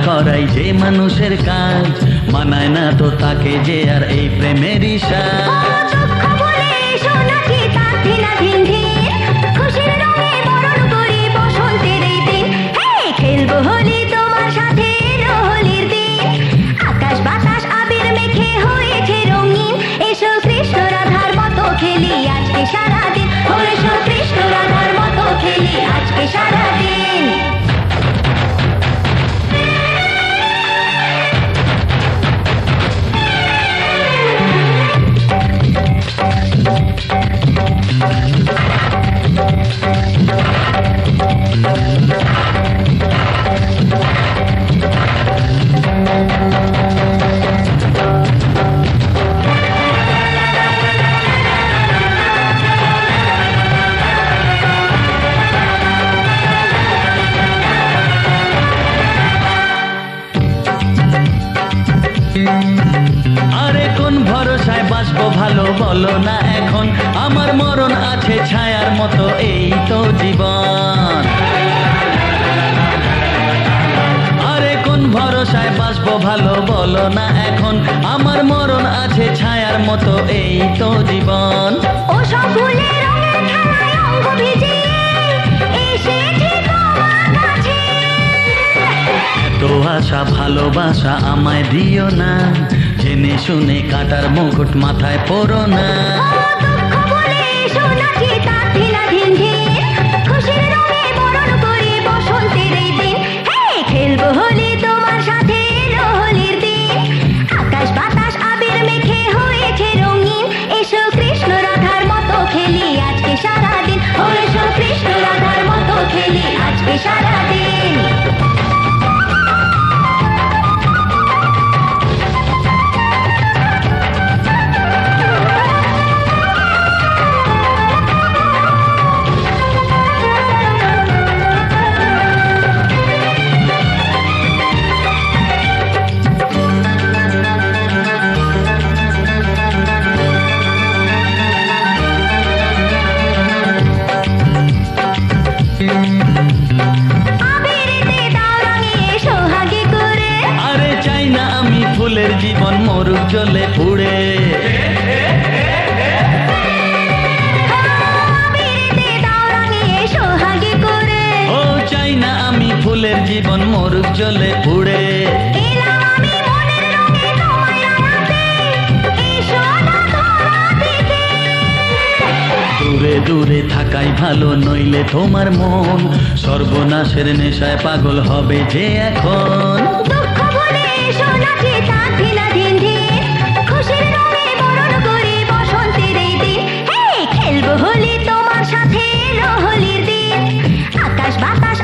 করাই যে মানুষের কাজ, মানায় না তো তাকে যে আর এই প্রেমেরই সাজ। খেলবো হোলি তোমার সাথে এলো হোলির দিন, আকাশ বাতাস আবির মেখে হয়েছে রঙিন। এসো কৃষ্ণ রাধার মতো খেলি আজকে সারাদিন, এসো কৃষ্ণ রাধার মতো খেলি আজকে সারাদিন। আরে কোন ভরসায় বাঁচবো ভালো বলো না এখন, আমার মরণ আছে ছায়ার মতো এই তো জীবন। আরে কোন ভরসায় বাঁচবো ভালো বলো না এখন, আমার মরণ আছে ছায়ার মতো এই তো জীবন। ও সব ভুলে রঙের খেলায় অঙ্গ ভিজিয়ে এসেছি তোমার কাছে। এত আশা ভালোবাসা আমায় দিও না, জেনে শুনে কাটার মুকুট মাথায় পরো না। দুঃখ বলে এসো নাচি তার ঢিলা ঝিনঝিন, খুশির রঙে বরণ করি বসন্তের এই দিন। খেলবো হোলি তোমার সাথে এলো হোলির দিন, আকাশ বাতাস আবির মেখে হয়েছে রঙিন। এসো কৃষ্ণ রাধার মতো খেলি আজকে সারাদিন, এসো কৃষ্ণ রাধার মতো খেলি আজকে সারাদিন। আরে চাই না আমি ফুলের জীবন মরুক জ্বলে পুড়ে, ও চাই না আমি ফুলের জীবন মরুক জ্বলে পুড়ে। দূরে দূরে থাকাই ভালো, নইলে তোমার মন সর্বনাশের নেশায় পাগল হবে যে এখন। দুঃখ বলে এসো নাচি তার ঢিলা ঝিনঝিন, খুশির রঙে বরণ করি বসন্তের এই দিন। খেলবো হোলি তোমার সাথে এলো হোলির দিন, আকাশ বাতাস